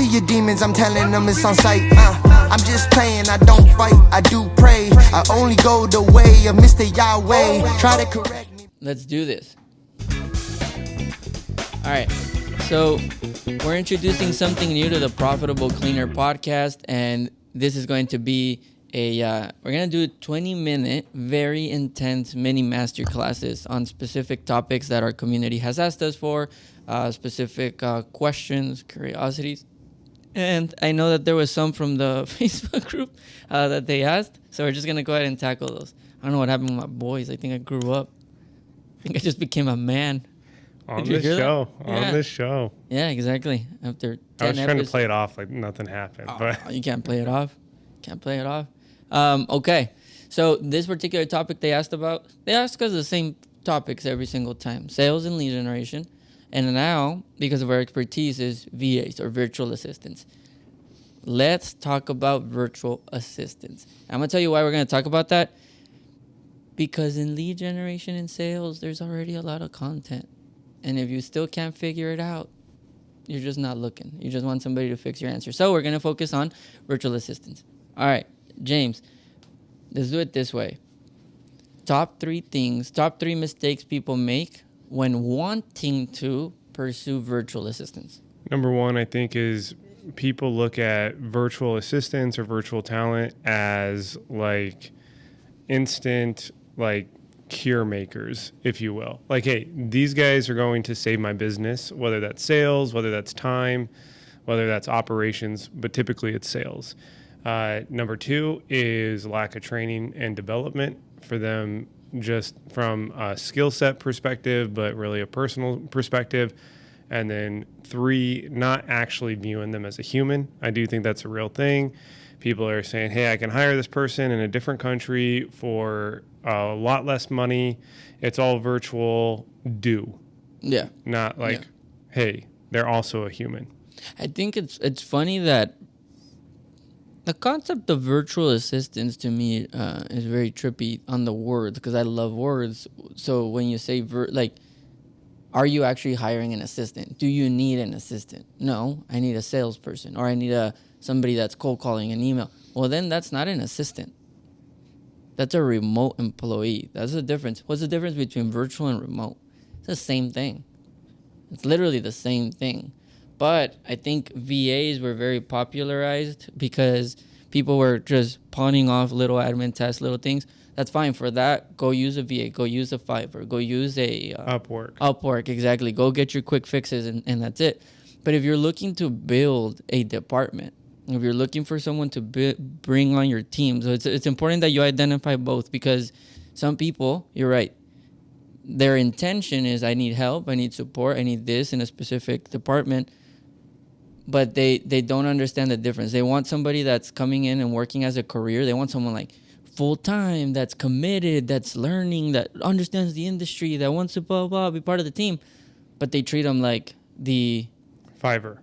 see your demons, I'm telling them it's on sight. I'm just playing, I don't fight, I do pray. I only go the way of Mr. Yahweh. Try to correct me. Let's do this. All right. So we're introducing something new to the Profitable Cleaner podcast, and this is going to be we're going to do 20-minute, very intense mini master classes on specific topics that our community has asked us for, specific questions, curiosities. And I know that there was some from the Facebook group that they asked, so we're just going to go ahead and tackle those. I don't know what happened with my boys. I think I grew up. I think I just became a man. On this show. Yeah, exactly. After 10 I was trying to play it off like nothing happened. But you can't play it off. Okay. So this particular topic they asked about, they ask us the same topics every single time. Sales and lead generation. And now, because of our expertise, is VAs or virtual assistants. Let's talk about virtual assistants. I'm going to tell you why we're going to talk about that. Because in lead generation and sales, there's already a lot of content. And if you still can't figure it out, you're just not looking. You just want somebody to fix your answer. So we're going to focus on virtual assistants. All right, James, let's do it this way. Top three mistakes people make when wanting to pursue virtual assistants. Number one, I think, is people look at virtual assistants or virtual talent as like instant, like cure makers, if you will. Like, hey, these guys are going to save my business, whether that's sales, whether that's time, whether that's operations, but typically it's sales. Number two is lack of training and development for them, just from a skill set perspective, but really a personal perspective. And then three, not actually viewing them as a human. I do think that's a real thing. People are saying, hey, I can hire this person in a different country for a lot less money. It's all virtual. Yeah. Not like, hey, they're also a human. I think it's funny that the concept of virtual assistants to me is very trippy on the words, because I love words. So when you say are you actually hiring an assistant? Do you need an assistant? No, I need a salesperson, or I need somebody that's cold calling an email. Well, then that's not an assistant. That's a remote employee. That's the difference. What's the difference between virtual and remote? It's the same thing. It's literally the same thing. But I think VAs were very popularized because people were just pawning off little admin tasks, little things. That's fine. For that, go use a VA. Go use a Fiverr. Go use a Upwork, exactly. Go get your quick fixes, and that's it. But if you're looking to build a department, if you're looking for someone to bring on your team, so it's important that you identify both, because some people, you're right, their intention is, I need help, I need support, I need this in a specific department, but they don't understand the difference. They want somebody that's coming in and working as a career. They want someone like full-time, that's committed, that's learning, that understands the industry, that wants to blah, blah, be part of the team. But they treat them like the Fiverrs,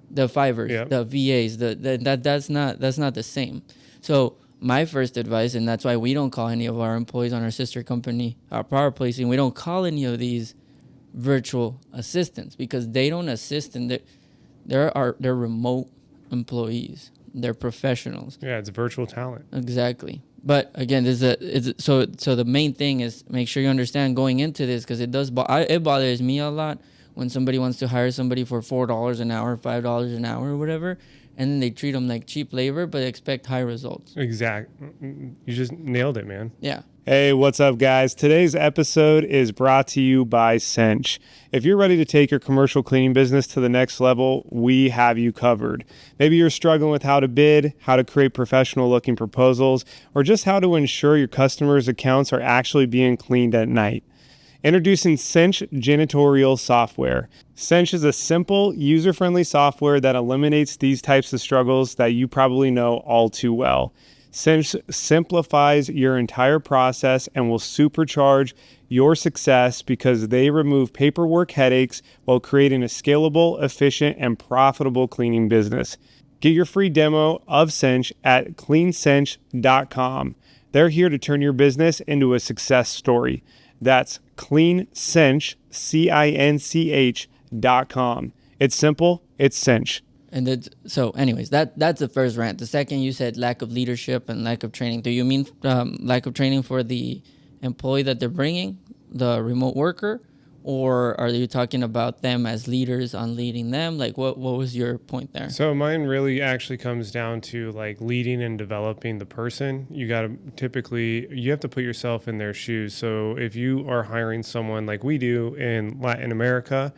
yep. The VAs, that's not the same. So my first advice, and that's why we don't call any of our employees on our sister company, our Power Placing, we don't call any of these virtual assistants, because they don't assist, and they're remote employees. They're professionals. Yeah, it's virtual talent. Exactly. But again, so the main thing is make sure you understand going into this, because it bothers me a lot when somebody wants to hire somebody for $4 an hour, $5 an hour, or whatever, and then they treat them like cheap labor, but expect high results. Exactly. You just nailed it, man. Yeah. Hey, what's up, guys? Today's episode is brought to you by Cinch. If you're ready to take your commercial cleaning business to the next level, we have you covered. Maybe you're struggling with how to bid, how to create professional-looking proposals, or just how to ensure your customers' accounts are actually being cleaned at night. Introducing Cinch Janitorial Software. Cinch is a simple, user-friendly software that eliminates these types of struggles that you probably know all too well. Cinch simplifies your entire process and will supercharge your success because they remove paperwork headaches while creating a scalable, efficient, and profitable cleaning business. Get your free demo of Cinch at cleancinch.com. They're here to turn your business into a success story. That's cleancinch, CINCH.com. It's simple, it's Cinch. And so anyways, that's the first rant. The second, you said lack of leadership and lack of training. Do you mean lack of training for the employee that they're bringing, the remote worker, or are you talking about them as leaders on leading them? Like, what was your point there? So mine really actually comes down to like leading and developing the person. You got to you have to put yourself in their shoes. So if you are hiring someone like we do in Latin America,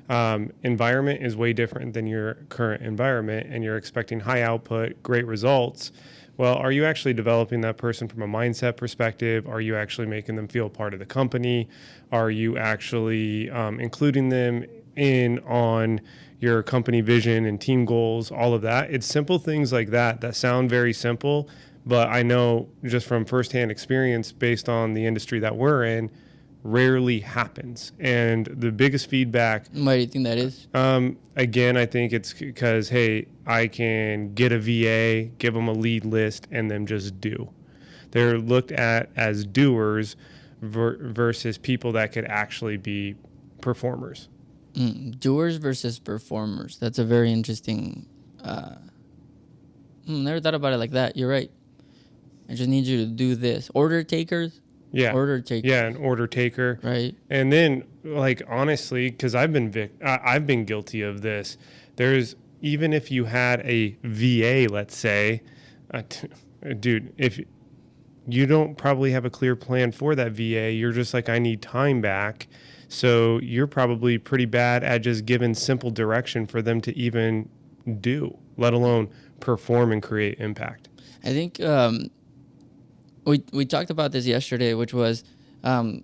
environment is way different than your current environment, and you're expecting high output, great results. Well, are you actually developing that person from a mindset perspective? Are you actually making them feel part of the company? Are you actually including them in on your company vision and team goals, all of that? It's simple things like that that sound very simple, but I know just from firsthand experience based on the industry that we're in, rarely happens. And the biggest feedback... Why do you think that is? Again, I think it's because, hey, I can get a VA, give them a lead list, and them just do. They're looked at as doers versus people that could actually be performers. Doers versus performers. That's a very interesting... never thought about it like that. You're right. I just need you to do this. Order takers? Yeah. Order taker. Yeah, an order taker. Right. And then, like, honestly, because I've been guilty of this. There's, even if you had a VA, let's say, dude, if you don't probably have a clear plan for that VA, you're just like, I need time back. So you're probably pretty bad at just giving simple direction for them to even do, let alone perform and create impact. I think we talked about this yesterday, which was the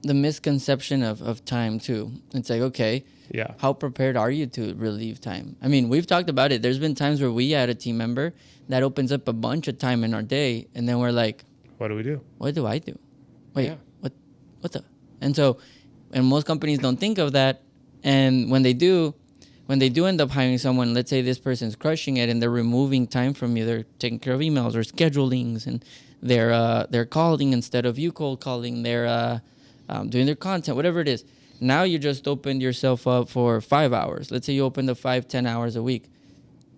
misconception of time too. It's like, okay, yeah, how prepared are you to relieve time? I mean, we've talked about it. There's been times where we had a team member that opens up a bunch of time in our day, and then we're like, what do we do? What do I do? Wait, yeah. what the? And so, and most companies don't think of that. And when they do end up hiring someone, let's say this person's crushing it and they're removing time from you, they're taking care of emails or schedulings, and they're calling instead of you cold calling, they're doing their content, whatever it is. Now you just opened yourself up for 5 hours. Let's say you opened up 5-10 hours a week.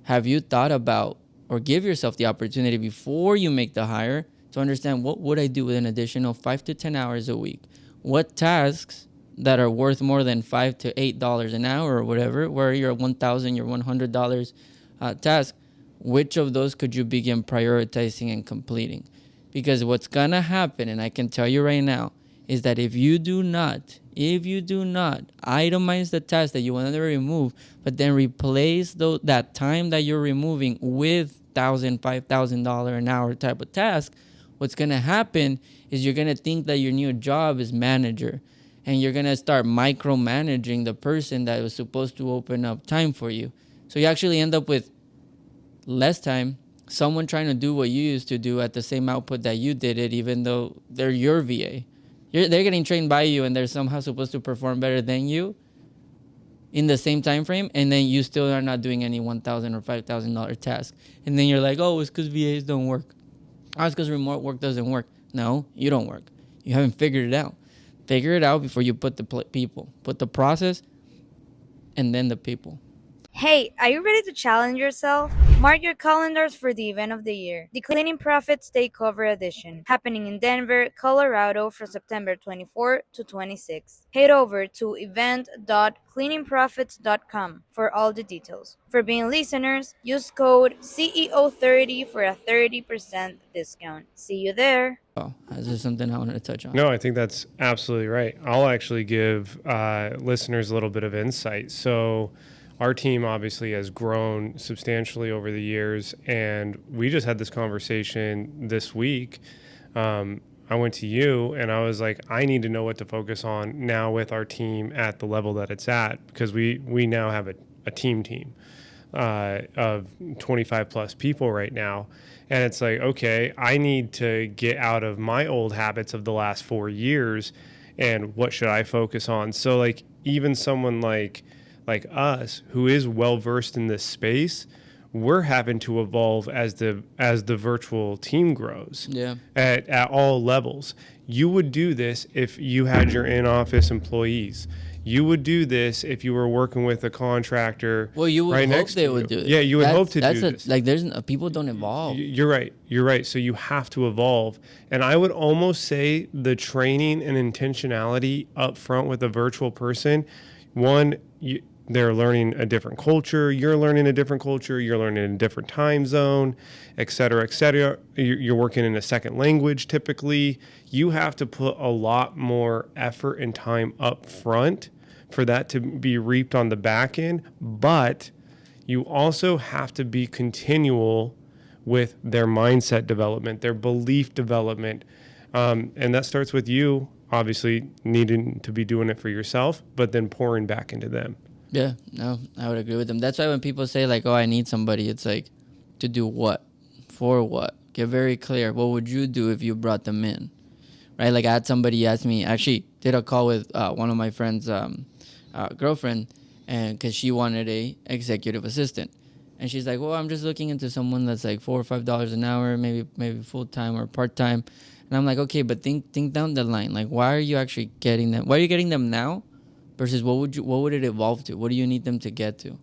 Have you thought about, or give yourself the opportunity before you make the hire to understand, what would I do with an additional 5 to 10 hours a week? What tasks that are worth more than $5 to $8 an hour or whatever, where your $1,000, your $100 task, which of those could you begin prioritizing and completing? Because what's gonna happen, and I can tell you right now, is that if you do not itemize the task that you want to remove, but then replace that time that you're removing with $1,000, $5,000 an hour type of task, what's gonna happen is you're gonna think that your new job is manager, and you're gonna start micromanaging the person that was supposed to open up time for you. So you actually end up with less time, someone trying to do what you used to do at the same output that you did it, even though they're your VA. They're getting trained by you, and they're somehow supposed to perform better than you in the same time frame, and then you still are not doing any $1,000 or $5,000 task. And then you're like, oh, it's because VAs don't work. Oh, it's because remote work doesn't work. No, you don't work. You haven't figured it out. Figure it out before you put the people. Put the process and then the people. Hey, are you ready to challenge yourself? Mark your calendars for the event of the year, the Cleaning Profits Takeover Edition, happening in Denver, Colorado from September 24 to 26. Head over to event.cleaningprofits.com for all the details. For being listeners, use code CEO30 for a 30% discount. See you there. Oh, is there something I wanted to touch on? No, I think that's absolutely right. I'll actually give listeners a little bit of insight. So our team obviously has grown substantially over the years, and we just had this conversation this week. I went to you and I was like, I need to know what to focus on now with our team at the level that it's at, because we now have a team of 25 plus people right now. And it's like, okay, I need to get out of my old habits of the last 4 years, and what should I focus on? So like even someone like us who is well versed in this space, we're having to evolve as the virtual team grows. Yeah. At all levels. You would do this if you had your in-office employees. you would do this if you were working with a contractor. Well, you would right hope next they to would you. do it. Yeah, you would hope to do this. Like, there's people don't evolve. You're right. You're right. So you have to evolve. And I would almost say the training and intentionality up front with a virtual person, they're learning a different culture. You're learning a different culture. You're learning in a different time zone, et cetera, et cetera. You're working in a second language typically. You have to put a lot more effort and time up front for that to be reaped on the back end. But you also have to be continual with their mindset development, their belief development. And that starts with you, obviously, needing to be doing it for yourself, but then pouring back into them. Yeah, no, I would agree with them. That's why when people say, like, oh, I need somebody, it's like, to do what? For what? Get very clear. What would you do if you brought them in? Right? Like, I had somebody ask me, actually did a call with one of my friends' girlfriend, and because she wanted a executive assistant. And she's like, well, I'm just looking into someone that's like $4 or $5 an hour, maybe full-time or part-time. And I'm like, okay, but think down the line. Like, why are you actually getting them? Why are you getting them now? Versus what would it evolve to? What do you need them to get to?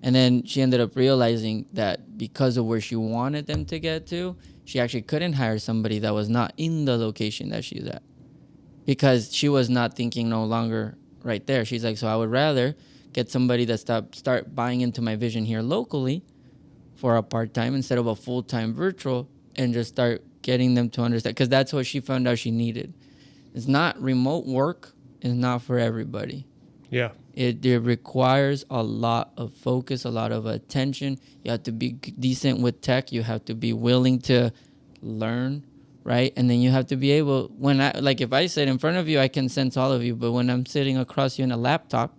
And then she ended up realizing that because of where she wanted them to get to, she actually couldn't hire somebody that was not in the location that she's at. Because she was not thinking no longer right there. She's like, so I would rather get somebody that start buying into my vision here locally for a part-time instead of a full-time virtual, and just start getting them to understand. Because that's what she found out she needed. It's not remote work. Is not for everybody. Yeah. It requires a lot of focus, a lot of attention. You have to be decent with tech. You have to be willing to learn, right? And then you have to be able, if I sit in front of you, I can sense all of you. But when I'm sitting across you in a laptop,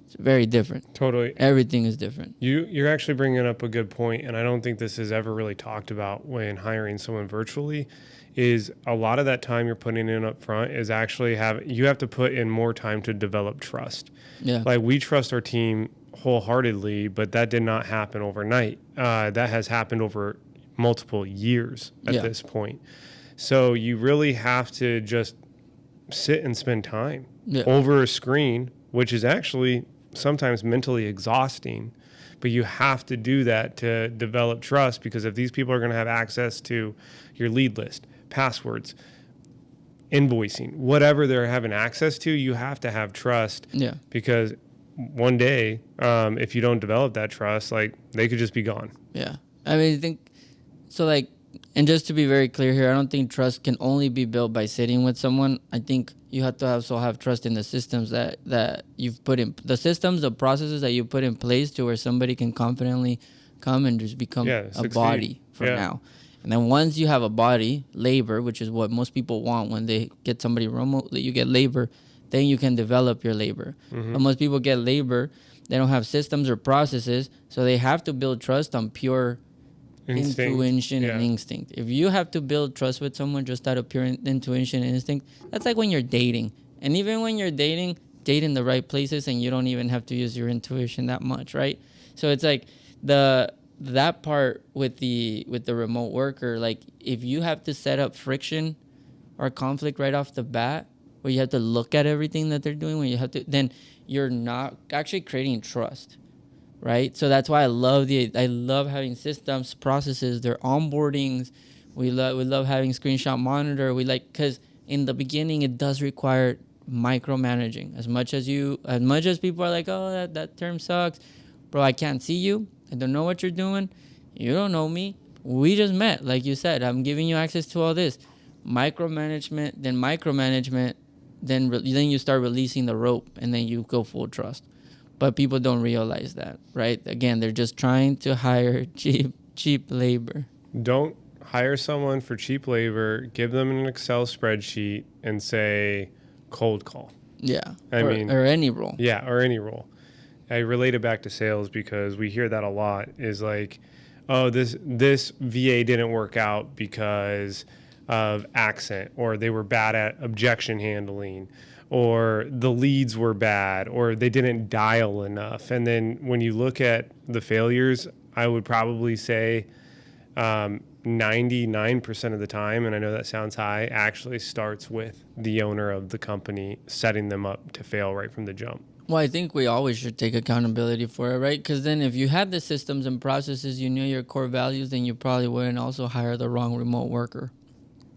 it's very different. Totally. Everything is different. You're actually bringing up a good point, and I don't think this is ever really talked about when hiring someone virtually. Is a lot of that time you're putting in up front is actually you have to put in more time to develop trust. Yeah. Like, we trust our team wholeheartedly, but that did not happen overnight. That has happened over multiple years at this point. So you really have to just sit and spend time over a screen, which is actually sometimes mentally exhausting. But you have to do that to develop trust, because if these people are going to have access to your lead list, passwords, invoicing, whatever they're having access to, you have to have trust. Yeah. Because one day, if you don't develop that trust, like, they could just be gone. Yeah. I mean, I think so. Like, and just to be very clear here, I don't think trust can only be built by sitting with someone. I think you have to also have trust in the systems that you've put in, the systems, the processes that you put in place to where somebody can confidently come and just become a body for now. And then once you have a body, labor, which is what most people want when they get somebody remotely, you get labor, then you can develop your labor. Mm-hmm. But most people get labor, they don't have systems or processes, so they have to build trust on pure intuition and instinct. If you have to build trust with someone just out of pure intuition and instinct, that's like when you're dating. And even when you're dating, date in the right places, and you don't even have to use your intuition that much, right? So it's like that part with the remote worker, like, if you have to set up friction or conflict right off the bat, where you have to look at everything that they're doing, then you're not actually creating trust. Right, so that's why I love having systems, processes, their onboardings. We love having screenshot monitor. Because in the beginning it does require micromanaging. As much as people are like, oh, that term sucks, bro. I can't see you. I don't know what you're doing. You don't know me. We just met, like you said. I'm giving you access to all this micromanagement. Then you start releasing the rope, and then you go full trust. But people don't realize that, right? Again, they're just trying to hire cheap labor. Don't hire someone for cheap labor, give them an Excel spreadsheet, and say cold call. Yeah, or any role. Yeah, or any role. I relate it back to sales because we hear that a lot, is like, oh, this VA didn't work out because of accent, or they were bad at objection handling, or the leads were bad, or they didn't dial enough. And then when you look at the failures, I would probably say 99% of the time, and I know that sounds high, actually starts with the owner of the company setting them up to fail right from the jump. Well, I think we always should take accountability for it, right? Because then if you had the systems and processes, you knew your core values, then you probably wouldn't also hire the wrong remote worker.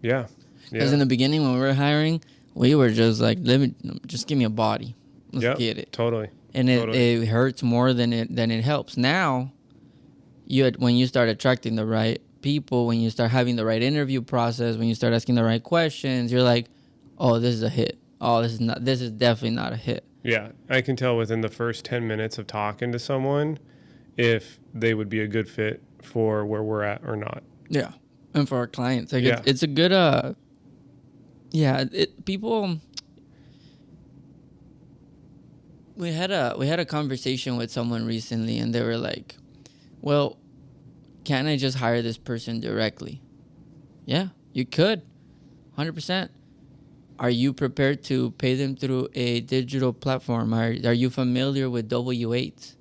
Yeah. Because in the beginning when we were hiring, we were just like, just give me a body. Let's get it. Totally. And it hurts more than it helps. Now, when you start attracting the right people, when you start having the right interview process, when you start asking the right questions, you're like, oh, this is a hit. Oh, this is definitely not a hit. Yeah, I can tell within the first 10 minutes of talking to someone if they would be a good fit for where we're at or not. Yeah, and for our clients, like it's a good people. We had a conversation with someone recently, and they were like, "Well, can't I just hire this person directly?" Yeah, you could, 100%. Are you prepared to pay them through a digital platform? Are you familiar with W-8s,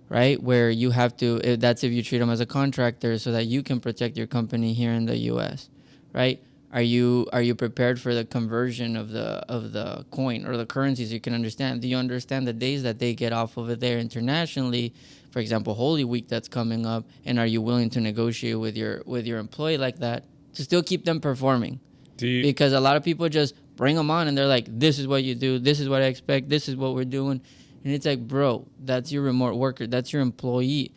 right? Where you have to, that's if you treat them as a contractor so that you can protect your company here in the U.S., right? Are you prepared for the conversion of the coin or the currencies? You can understand. Do you understand the days that they get off of it there internationally? For example, Holy Week that's coming up, and are you willing to negotiate with your employee like that to still keep them performing? Because a lot of people just bring them on and they're like, this is what you do, this is what I expect, this is what we're doing. And it's like, bro, that's your remote worker, that's your employee.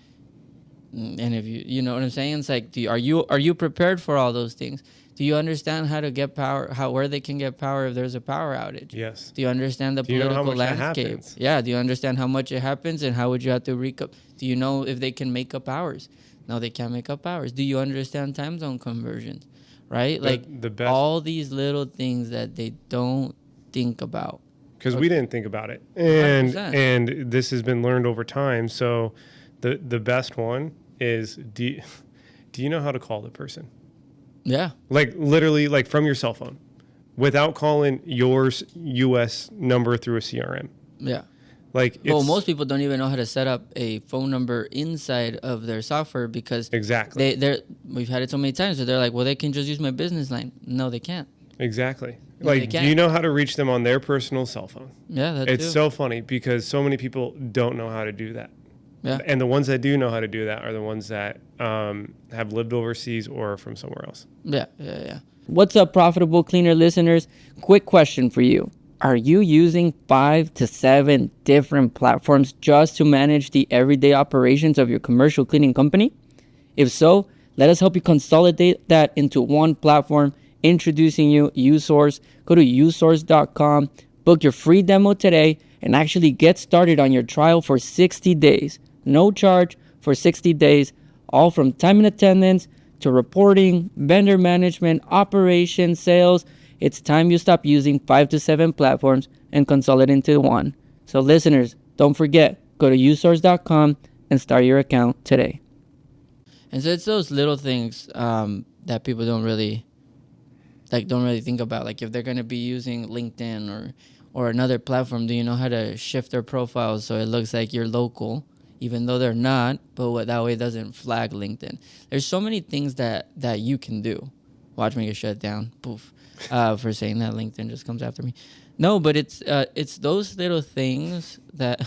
And if you know what I'm saying, it's like, are you prepared for all those things? Do you understand how to get power, where they can get power if there's a power outage? Yes. Do you understand the political landscape? Yeah. Do you understand how much it happens and how would you have to recoup? Do you know if they can make up hours? No, they can't make up hours. Do you understand time zone conversions? Right? Like all these little things that they don't think about. Because we didn't think about it. And this has been learned over time. So the best one is, do you know how to call the person? Yeah. Like literally like from your cell phone without calling your US number through a CRM. Yeah. Like, most people don't even know how to set up a phone number inside of their software because we've had it so many times that they're like, well, they can just use my business line. No, they can't. Exactly. No, like, do you know how to reach them on their personal cell phone? Yeah, it's so funny because so many people don't know how to do that. Yeah. And the ones that do know how to do that are the ones that have lived overseas or from somewhere else. Yeah. What's up, Profitable Cleaner listeners? Quick question for you. Are you using 5 to 7 different platforms just to manage the everyday operations of your commercial cleaning company? If so, let us help you consolidate that into one platform. Introducing you uSource. Go to usource.com, book your free demo today, and actually get started on your trial for 60 days. No charge for 60 days, all from time and attendance to reporting, vendor management, operations, sales. It's time you stop using 5 to 7 platforms and consolidate into one. So listeners, don't forget, go to usource.com and start your account today. And so it's those little things that people don't really think about. Like if they're going to be using LinkedIn or another platform, do you know how to shift their profiles so it looks like you're local, even though they're not, but that way it doesn't flag LinkedIn. There's so many things that you can do. Watch me get shut down. Poof. For saying that LinkedIn just comes after me. No, but it's those little things that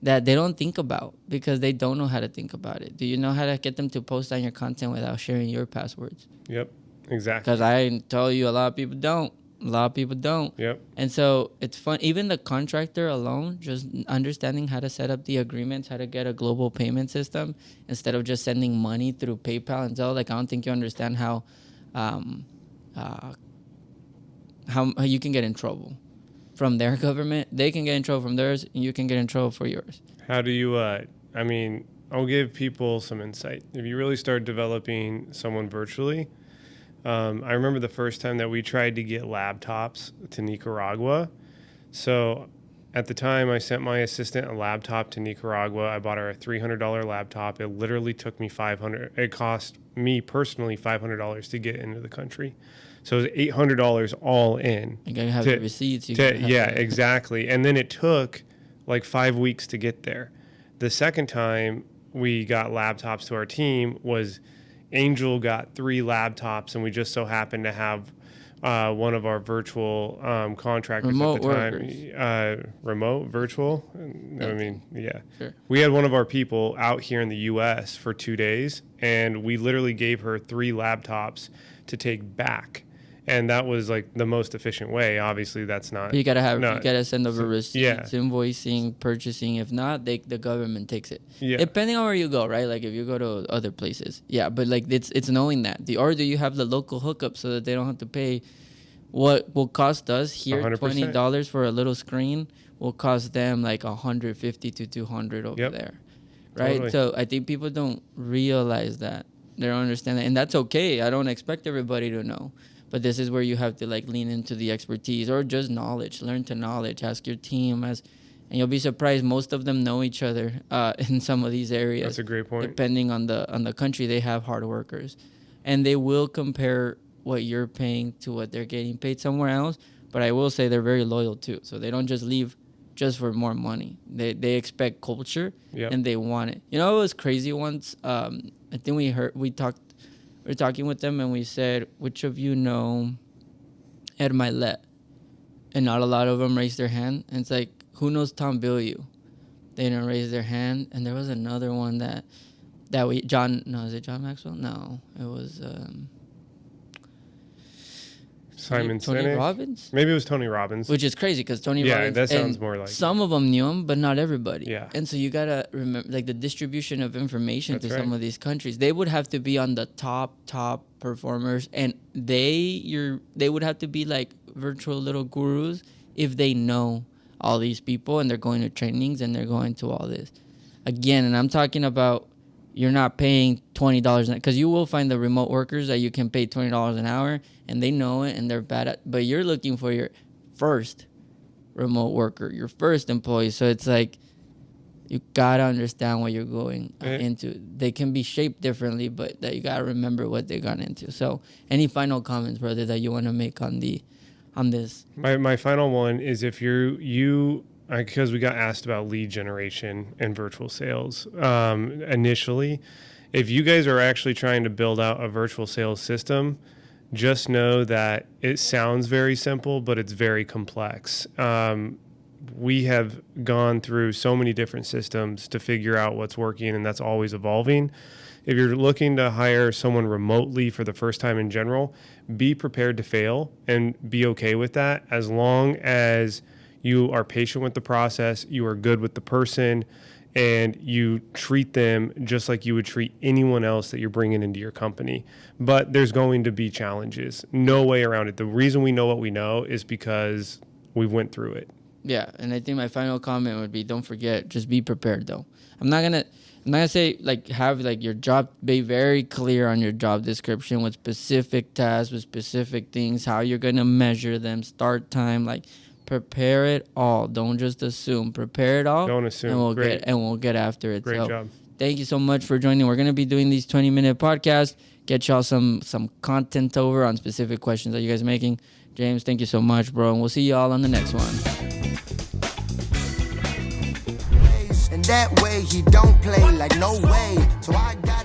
they don't think about because they don't know how to think about it. Do you know how to get them to post on your content without sharing your passwords? Yep, exactly. Because I tell you, a lot of people don't. Yep. And so it's fun. Even the contractor alone, just understanding how to set up the agreements, how to get a global payment system instead of just sending money through PayPal and Zelle. Like I don't think you understand how you can get in trouble from their government. They can get in trouble from theirs, and you can get in trouble for yours. How do you, I'll give people some insight. If you really start developing someone virtually, I remember the first time that we tried to get laptops to Nicaragua. So at the time, I sent my assistant a laptop to Nicaragua. I bought her a $300 laptop. It literally took me $500. It cost me personally $500 to get into the country. So it was $800 all in. You gotta have the receipts. Exactly. And then it took like 5 weeks to get there. The second time we got laptops to our team was Angel got 3 laptops, and we just so happened to have one of our virtual contractors Remote at the time. Remote, virtual? I mean, yeah. Sure. We had one of our people out here in the U.S. for 2 days, and we literally gave her 3 laptops to take back. And that was like the most efficient way. Obviously, that's not. You gotta send over receipts, yeah. invoicing, purchasing. If not, the government takes it. Yeah. Depending on where you go, right? Like if you go to other places, yeah. But like it's knowing that or do you have the local hookup so that they don't have to pay what will cost us here 100%. $20 for a little screen will cost them like $150 to $200 over Yep. there, right? Totally. So I think people don't realize that. They don't understand that, and that's okay. I don't expect everybody to know. But this is where you have to like lean into the expertise or just knowledge. Learn to knowledge. Ask your team, and you'll be surprised. Most of them know each other in some of these areas. That's a great point. Depending on the country, they have hard workers, and they will compare what you're paying to what they're getting paid somewhere else. But I will say they're very loyal too. So they don't just leave just for more money. They expect culture, Yep. and they want it. You know, it was crazy once. I think we were talking with them, and we said, which of you know Ed Milet? And not a lot of them raised their hand. And it's like, who knows Tom Bilyeu? They didn't raise their hand. And there was another one is it John Maxwell? No, it was Simon Tony Sinek? Robbins? Maybe it was Tony Robbins. Which is crazy because Tony Yeah, Robbins. that sounds and more like some of them knew him, but not everybody. Yeah. And so you gotta remember, like the distribution of information That's to right. some of these countries. They would have to be on the top performers, and they would have to be like virtual little gurus if they know all these people and they're going to trainings and they're going to all this. Again, and I'm talking about you're not paying $20 because you will find the remote workers that you can pay $20 an hour and they know it and they're bad at, but you're looking for your first remote worker, your first employee. So it's like you gotta understand what you're going into. They can be shaped differently, but that you gotta remember what they got into. So any final comments, brother, that you want to make on this? My final one is if you because we got asked about lead generation and virtual sales initially. If you guys are actually trying to build out a virtual sales system, just know that it sounds very simple, but it's very complex. We have gone through so many different systems to figure out what's working, and that's always evolving. If you're looking to hire someone remotely for the first time in general, be prepared to fail and be okay with that as long as you are patient with the process, you are good with the person, and you treat them just like you would treat anyone else that you're bringing into your company. But there's going to be challenges. No way around it. The reason we know what we know is because we went through it. Yeah, and I think my final comment would be, don't forget, just be prepared though. I'm not gonna say like have like your job, be very clear on your job description with specific tasks, with specific things, how you're gonna measure them, start time, like prepare it all. Don't just assume. Prepare it all. Don't assume. And we'll get after it. Great job. Thank you so much for joining. We're gonna be doing these 20-minute podcasts. Get y'all some content over on specific questions that you guys are making. James, thank you so much, bro, and we'll see y'all on the next one. And that way he don't play like no way. So I got